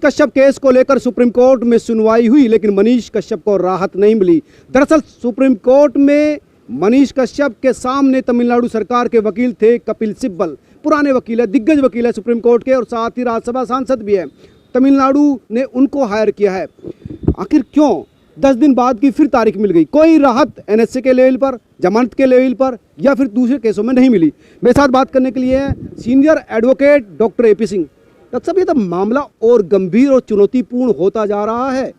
Kashyap case को लेकर supreme court में सुनवाई हुई, लेकिन मनीष कश्यप को राहत नहीं मिली। दरअसल सुप्रीम कोर्ट में मनीष कश्यप के सामने तमिलनाडु सरकार के वकील थे कपिल सिब्बल, पुराने वकील है, दिग्गज वकील है सुप्रीम कोर्ट के, और साथ ही राज्यसभा सांसद भी है। तमिलनाडु ने उनको हायर किया है। आखिर क्यों 10 दिन बाद की फिर तारीख मिल गई? कोई राहत एनएसए के लेवल पर, जमानत के लेवल पर या फिर दूसरे केसों में नहीं मिली। मेरे साथ बात करने के लिए senior advocate doctor AP Singh. Doctor साहब, ये तो मामला और गंभीर और चुनौतीपूर्ण होता जा रहा है।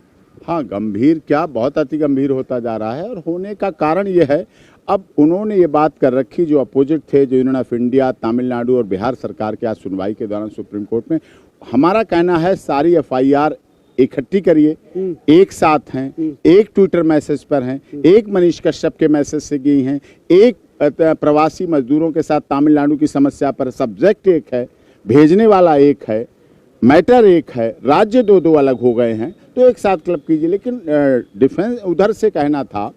हाँ, गंभीर क्या, बहुत अति गंभीर होता जा रहा है। और होने का कारण ये है, अब उन्होंने ये बात कर रखी, जो अपोजिट थे, जो यूनियन ऑफ इंडिया, तमिलनाडु और बिहार सरकार के आज सुनवाई के दौरान सुप्रीम कोर्ट में, हमारा कहना है सारी एफआईआर इकट्ठी करिए, एक साथ हैं, एक ट्विटर मैसेज पर हैं, एक मनीष कश्यप के मैसेज से गई हैं, एक प्रवासी मजदूरों के साथ तमिलनाडु की समस्या पर सब्जेक्ट एक है, भेजने वाला एक है, मैटर एक है, राज्य दो दो अलग हो गए हैं, तो एक साथ क्लब कीजिए। लेकिन डिफेंस उधर से कहना था,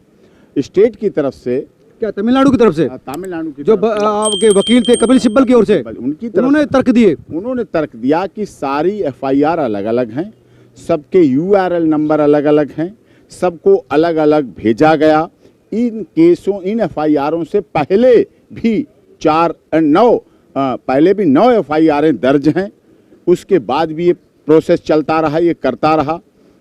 स्टेट की तरफ से, क्या तमिलनाडु की तरफ से, तमिलनाडु की जो आपके वकील थे कपिल सिब्बल की ओर से, उनकी तरफ उन्होंने तर्क दिए। उन्होंने तर्क दिया कि सारी एफआईआर अलग अलग हैं, सबके यूआरएल नंबर अलग अलग हैं, सबको अलग अलग भेजा गया। इन केसों, इन एफआईआरों से पहले भी 9 एफआईआर दर्ज हैं, उसके बाद भी ये प्रोसेस चलता रहा, ये करता रहा,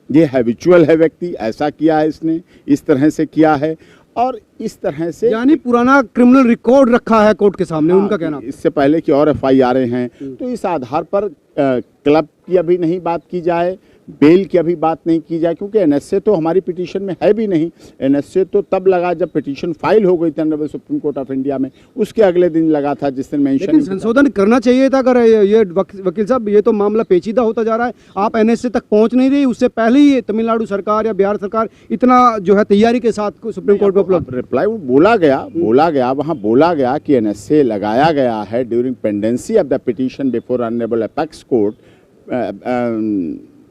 ये हैबिचुअल है व्यक्ति, ऐसा किया है इसने, इस तरह से किया है, और इस तरह से, यानी पुराना क्रिमिनल रिकॉर्ड रखा है कोर्ट के सामने। उनका कहना इससे पहले की और एफआईआर हैं, तो इस आधार पर क्लब की अभी नहीं बात की जाए, बेल की अभी बात नहीं की जाए, क्योंकि एनएसए तो हमारी पिटीशन में है भी नहीं। एनएसए तो तब लगा जब पिटीशन फाइल हो गई थी honourable supreme court of India में, उसके अगले दिन लगा था, जिस दिन मेंशन। लेकिन संशोधन करना चाहिए था। अगर ये वकील साहब, ये तो मामला पेचीदा होता जा रहा है, आप एनएसए तक पहुंच नहीं रही, उससे पहले ही तमिलनाडु सरकार या बिहार सरकार इतना जो है तैयारी के साथ सुप्रीम कोर्ट में उपलब्ध। रिप्लाई बोला गया वहाँ बोला गया कि एनएसए लगाया गया है during pendency of the petition before honourable apex court,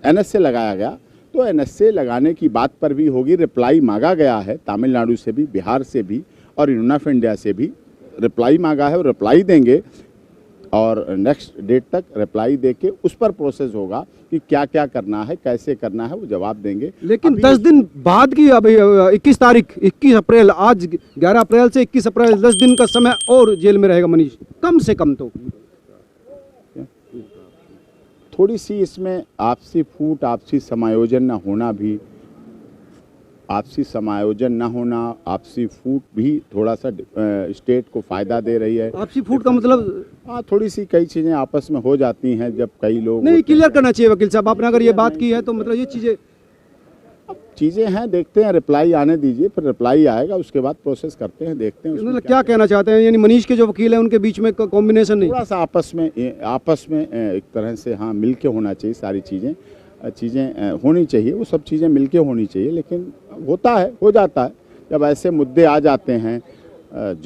NSA लगाया गया। तो एनएसए लगाने की बात पर भी होगी, रिप्लाई मांगा गया है तमिलनाडु से भी, बिहार से भी और यूनियन ऑफ इंडिया से भी रिप्लाई मांगा है, और रिप्लाई देंगे, और नेक्स्ट डेट तक रिप्लाई देके उस पर प्रोसेस होगा कि क्या क्या करना है, कैसे करना है, वो जवाब देंगे। लेकिन 10 दिन बाद की, अभी 21 तारीख, 21 अप्रैल, आज 11 अप्रैल से 21 अप्रैल, 10 दिन का समय और जेल में रहेगा मनीष, कम से कम। तो थोड़ी सी इसमें आपसी फूट, आपसी समायोजन न होना भी, आपसी समायोजन न होना, आपसी फूट भी थोड़ा सा स्टेट को फायदा दे रही है। आपसी फूट का मतलब? हाँ, थोड़ी सी कई चीजें आपस में हो जाती हैं जब कई लोग नहीं, क्लियर करना चाहिए वकील साहब आपने, अगर ये बात की है तो मतलब ये चीजें हैं, देखते हैं, रिप्लाई आने दीजिए, फिर रिप्लाई आएगा, उसके बाद प्रोसेस करते हैं, देखते हैं मतलब क्या कहना चाहते हैं। यानी मनीष के जो वकील हैं उनके बीच में कॉम्बिनेशन नहीं, थोड़ा सा आपस में एक तरह से, हाँ, मिलके होना चाहिए, सारी चीज़ें होनी चाहिए, वो सब चीज़ें मिलके होनी चाहिए। लेकिन होता है, हो जाता है, जब ऐसे मुद्दे आ जाते हैं,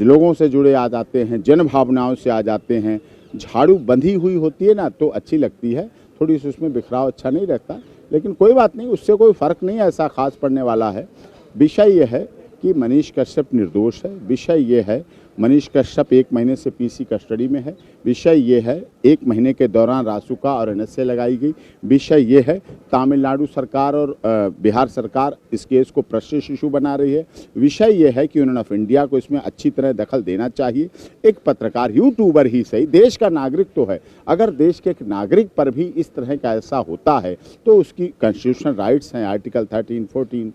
लोगों से जुड़े आ जाते हैं, जन भावनाओं से आ जाते हैं, झाड़ू बंधी हुई होती है ना, तो अच्छी लगती है, थोड़ी सी उसमें बिखराव अच्छा नहीं रहता। लेकिन कोई बात नहीं, उससे कोई फ़र्क नहीं ऐसा खास पड़ने वाला है। विषय ये है कि मनीष कश्यप निर्दोष है, विषय ये है मनीष कश्यप 1 महीने से पीसी कस्टडी में है, विषय ये है 1 महीने के दौरान रासुका और एनएसए लगाई गई, विषय ये है तमिलनाडु सरकार और बिहार सरकार इस केस को प्रेस्टीज इशू बना रही है, विषय ये है कि यूनियन ऑफ इंडिया को इसमें अच्छी तरह दखल देना चाहिए। एक पत्रकार, यूट्यूबर ही सही, देश का नागरिक तो है, अगर देश के एक नागरिक पर भी इस तरह का ऐसा होता है तो उसकी कॉन्स्टिट्यूशनल राइट्स हैं, आर्टिकल 13, 14,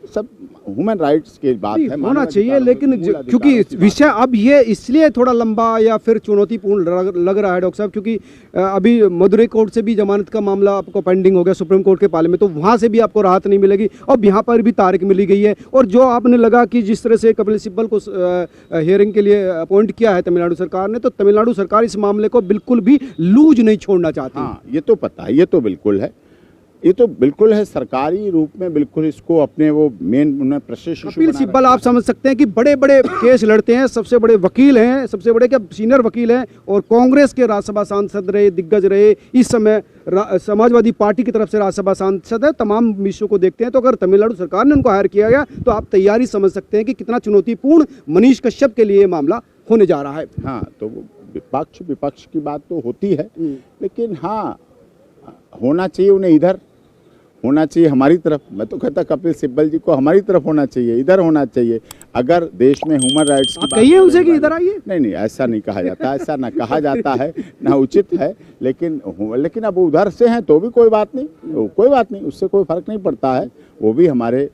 सब ह्यूमन राइट्स की बात है, होना चाहिए। लेकिन क्योंकि विषय अब ये इसलिए थोड़ा लंबा या फिर चुनौतीपूर्ण लग रहा है डॉक्टर साहब, क्योंकि अभी मदुरई कोर्ट से भी जमानत का मामला आपको पेंडिंग हो गया सुप्रीम कोर्ट के पाले में, तो वहाँ से भी आपको राहत नहीं मिलेगी, और यहाँ पर भी तारीख मिली गई है। और जो आपने लगा कि जिस तरह से कपिल सिब्बल को हियरिंग के लिए अपॉइंट किया है तमिलनाडु सरकार ने, तो तमिलनाडु सरकार इस मामले को बिल्कुल भी लूज नहीं छोड़ना चाहती। हाँ, ये तो पता है, ये तो बिल्कुल है, ये तो बिल्कुल है, सरकारी रूप में बिल्कुल इसको अपने वो main Prestige issue. Kapil Sibal आप समझ सकते हैं कि बड़े बड़े केस लड़ते हैं, सबसे बड़े वकील हैं, सबसे बड़े क्या सीनियर वकील हैं, और कांग्रेस के राज्यसभा सांसद रहे, दिग्गज रहे, इस समय समाजवादी पार्टी की तरफ से राज्यसभा सांसद है, तमाम विषयों को देखते हैं। तो अगर तमिलनाडु सरकार ने उनको हायर किया गया तो आप तैयारी समझ सकते हैं कि कितना चुनौतीपूर्ण मनीष कश्यप के लिए मामला होने जा रहा है। हाँ, तो विपक्ष की बात तो होती है, लेकिन हाँ, होना चाहिए उन्हें इधर होना चाहिए हमारी तरफ। मैं तो कहता कपिल सिब्बल जी को हमारी तरफ होना चाहिए, इधर होना चाहिए। अगर देश में ह्यूमन राइट्स की आप बात कहिए होने उनसे कि वाली- इधर आइए। नहीं, ऐसा नहीं कहा जाता, ऐसा ना कहा जाता है, ना उचित है। लेकिन अब उधर से हैं तो भी कोई बात नहीं, उससे कोई फर्क नहीं पड़ता है। वो भी हमारे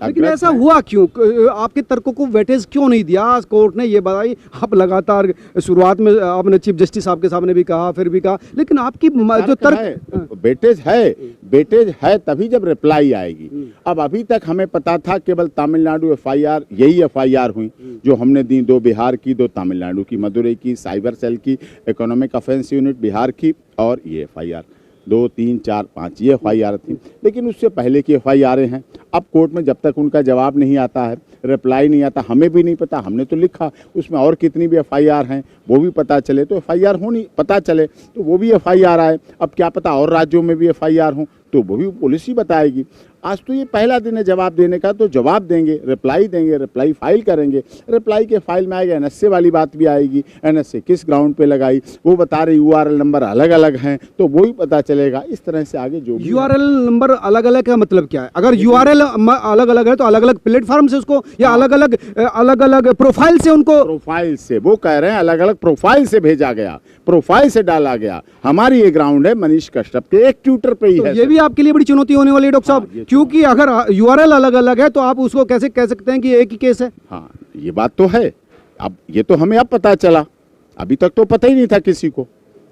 लेकिन अग्रज ऐसा हैं। हुआ क्यों? आपके तर्कों को वेटेज क्यों नहीं दिया कोर्ट ने? ये बताइए। आप लगातार शुरुआत में आपने चीफ जस्टिस साहब के सामने भी कहा, फिर भी कहा, लेकिन आपकी जो तर्क बेटेज है तभी जब रिप्लाई आएगी। अब अभी तक हमें पता था केवल तमिलनाडु FIR, यही FIR हुई जो हमने दी, 2 बिहार की, 2 तमिलनाडु की, मदुरई की, साइबर सेल की, इकोनॉमिक ऑफेंस यूनिट बिहार की, और ये FIR 2, 3, 4, 5 ये FIR थी। लेकिन उससे पहले की FIR हैं। अब कोर्ट में जब तक उनका जवाब नहीं आता है, रिप्लाई नहीं आता, हमें भी नहीं पता, हमने तो लिखा उसमें और कितनी भी FIR हैं वो भी पता चले, तो FIR होनी पता चले तो वो भी FIR आए। अब क्या पता और राज्यों में भी FIR हों तो वो भी पुलिस ही बताएगी। आज तो ये पहला दिन है जवाब देने का, तो जवाब देंगे, रिप्लाई फाइल करेंगे। रिप्लाई के फाइल में आएगा, NSA वाली बात भी आएगी, NSA किस ग्राउंड पे लगाई वो बता रहे, URL नंबर अलग अलग हैं तो वो भी पता चलेगा। इस तरह से आगे जो भी URL नंबर अलग अलग का मतलब क्या है? अगर URL अलग अलग है तो अलग अलग प्लेटफॉर्म से उसको, या अलग अलग प्रोफाइल से उनको, प्रोफाइल से वो कह रहे हैं अलग अलग प्रोफाइल से भेजा गया, प्रोफाइल से डाला गया। हमारी ये ग्राउंड है मनीष कश्यप के एक ट्विटर पे ही तो है। ये भी आपके लिए बड़ी चुनौती होने वाली है डॉक्टर साहब, क्योंकि अगर URL अलग अलग है तो आप उसको कैसे कह सकते हैं कि एक ही केस है? हाँ, ये बात तो है। अब ये तो हमें अब पता चला, अभी तक तो पता ही नहीं था किसी को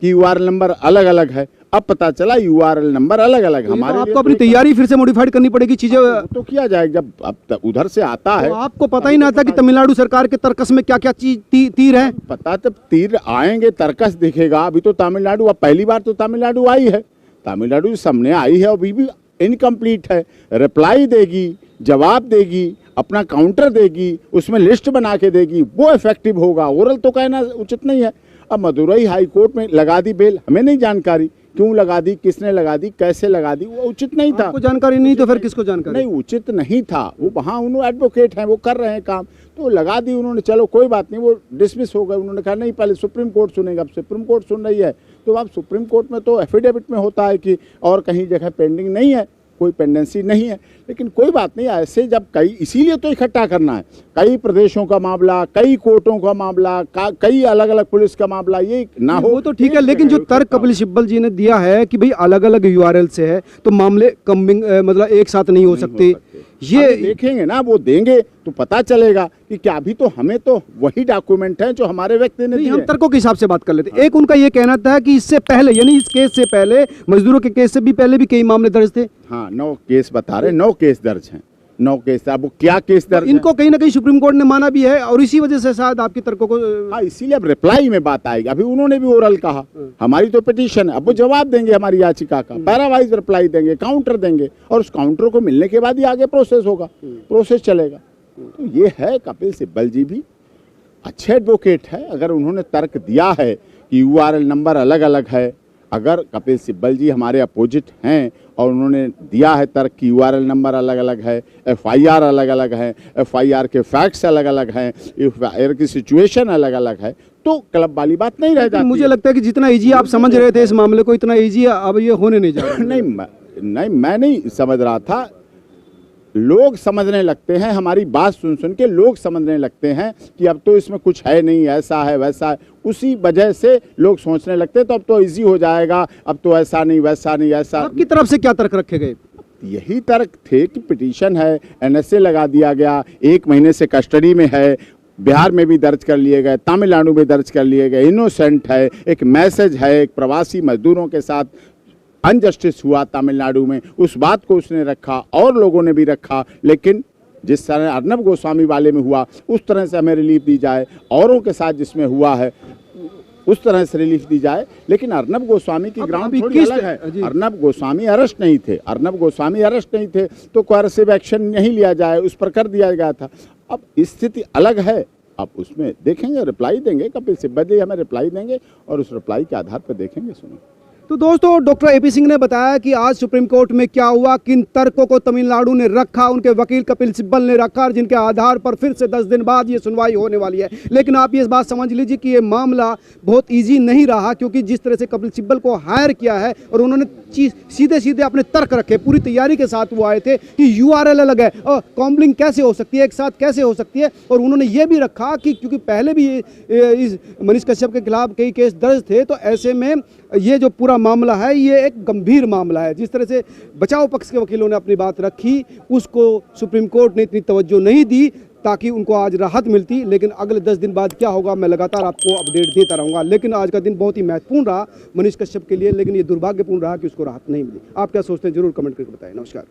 कि URL नंबर अलग अलग है। अब पता चला URL नंबर अलग अलग। हमारे आपको अपनी तैयारी फिर से मॉडिफाइड करनी पड़ेगी चीजें। तो किया जाएगा जब अब उधर से आता है। तो आपको पता ही ना था कि तमिलनाडु सरकार के तर्कस में क्या क्या चीज तीर है? पता तब तीर आएंगे, तर्कस दिखेगा। अभी तो तमिलनाडु, अब पहली बार तो तमिलनाडु आई है, तमिलनाडु सामने आई है, अभी भी इनकम्प्लीट है। रिप्लाई देगी, जवाब देगी, अपना काउंटर देगी, उसमें लिस्ट बना के देगी, वो इफेक्टिव होगा। ओरल तो कहना उचित नहीं है। अब मदुरई हाई कोर्ट में लगा दी बेल, हमें नहीं जानकारी क्यों लगा दी, किसने लगा दी, कैसे लगा दी, वो उचित नहीं था। आपको जानकारी नहीं तो फिर किसको जानकारी? नहीं, उचित नहीं था। वो वहाँ उन्होंने एडवोकेट हैं, वो कर रहे हैं काम, तो लगा दी उन्होंने, चलो कोई बात नहीं, वो डिसमिस हो गए। उन्होंने कहा नहीं पहले सुप्रीम कोर्ट सुनेगा। अब सुप्रीम कोर्ट सुन रही है तो अब सुप्रीम कोर्ट में तो एफिडेविट में होता है कि और कहीं जगह पेंडिंग नहीं है, कोई पेंडेंसी नहीं है। लेकिन कोई बात नहीं, ऐसे जब कई, इसीलिए तो इकट्ठा करना है, कई प्रदेशों का मामला, कई कोर्टों का मामला, कई अलग अलग पुलिस का मामला, ये ना हो। वो तो ठीक है, लेकिन जो तर्क कपिल सिब्बल जी ने दिया है कि भाई अलग अलग URL से है तो मामले मतलब एक साथ नहीं हो सकते, ये देखेंगे ना, वो देंगे तो पता चलेगा कि क्या। अभी तो हमें तो वही डॉक्यूमेंट है जो हमारे व्यक्ति ने नहीं, दिए। हम तर्कों के हिसाब से बात कर लेते हैं। एक उनका ये कहना था कि इससे पहले, यानी इस केस से पहले, मजदूरों के केस से भी पहले भी कई मामले दर्ज थे। हाँ, 9 केस बता रहे, 9 केस दर्ज हैं, 9 केस। अब वो क्या केस दर्ज इनको कहीं ना कहीं सुप्रीम कोर्ट ने माना भी है और इसी वजह से शायद आपके तर्कों को हाँ, इसीलिए अब रिप्लाई में बात आएगी। अभी उन्होंने भी ओरल कहा, हमारी तो पिटीशन है, अब वो जवाब देंगे हमारी याचिका का, पैरावाइज रिप्लाई देंगे, काउंटर देंगे, और उस काउंटर को मिलने के बाद ही आगे प्रोसेस होगा, प्रोसेस चलेगा। तो ये है, कपिल सिब्बल जी भी अच्छे एडवोकेट है। अगर उन्होंने तर्क दिया है कि URL नंबर अलग अलग है, अगर कपिल सिब्बल जी हमारे अपोजिट हैं और उन्होंने दिया है तर्क की URL नंबर अलग अलग है, FIR अलग अलग है, FIR के फैक्ट्स अलग अलग हैं, FIR की सिचुएशन अलग अलग है, तो क्लब वाली बात नहीं रह जाती। मुझे लगता है कि जितना इजी आप समझ रहे थे इस मामले को, इतना इजी अब ये होने नहीं जा रहा। नहीं, मैं नहीं समझ रहा था। लोग समझने लगते हैं, हमारी बात सुन सुन के लोग समझने लगते हैं कि अब तो इसमें कुछ है नहीं, ऐसा है वैसा है। उसी वजह से लोग सोचने लगते हैं तो अब तो इजी हो जाएगा, अब तो ऐसा नहीं वैसा नहीं ऐसा। आपकी तरफ से क्या तर्क रखे गए? यही तर्क थे कि पिटीशन है, NSA लगा दिया गया, 1 महीने से कस्टडी में है, बिहार में भी दर्ज कर लिए गए, तमिलनाडु में दर्ज कर लिए गए, इनोसेंट है, एक मैसेज है, एक प्रवासी मजदूरों के साथ अनजस्टिस हुआ तमिलनाडु में, उस बात को उसने रखा और लोगों ने भी रखा। लेकिन जिस तरह अर्नब गोस्वामी वाले में हुआ उस तरह से हमें रिलीफ दी जाए, औरों के साथ जिसमें हुआ है उस तरह से रिलीफ दी जाए। लेकिन अर्नब गोस्वामी की ग्राउंड थोड़ी अलग है। अर्नब गोस्वामी अरेस्ट नहीं थे, अर्नब गोस्वामी अरेस्ट नहीं थे तो कोर्सिव एक्शन नहीं लिया जाए, उस पर कर दिया गया था। अब स्थिति अलग है, अब उसमें देखेंगे, रिप्लाई देंगे, कपिल सिब्बल जी हमें रिप्लाई देंगे और उस रिप्लाई के आधार पर देखेंगे। सुनो, तो दोस्तों डॉक्टर एपी सिंह ने बताया कि आज सुप्रीम कोर्ट में क्या हुआ, किन तर्कों को तमिलनाडु ने रखा, उनके वकील कपिल सिब्बल ने रखा, जिनके आधार पर फिर से 10 दिन बाद ये सुनवाई होने वाली है। लेकिन आप ये बात समझ लीजिए कि ये मामला बहुत इजी नहीं रहा, क्योंकि जिस तरह से कपिल सिब्बल को हायर किया है और उन्होंने सीधे सीधे अपने तर्क रखे, पूरी तैयारी के साथ वो आए थे कि यूआरएल अलग है और कॉम्बलिंग कैसे हो सकती है, एक साथ कैसे हो सकती है। और उन्होंने ये भी रखा कि क्योंकि पहले भी इस मनीष कश्यप के खिलाफ कई केस दर्ज थे, तो ऐसे में ये जो पूरा मामला है ये एक गंभीर मामला है। जिस तरह से बचाव पक्ष के वकीलों ने अपनी बात रखी, उसको सुप्रीम कोर्ट ने इतनी तवज्जो नहीं दी ताकि उनको आज राहत मिलती। लेकिन अगले 10 दिन बाद क्या होगा, मैं लगातार आपको अपडेट देता रहूँगा। लेकिन आज का दिन बहुत ही महत्वपूर्ण रहा मनीष कश्यप के लिए, लेकिन ये दुर्भाग्यपूर्ण रहा कि उसको राहत नहीं मिली। आप क्या सोचते हैं, जरूर कमेंट करके बताएं। नमस्कार।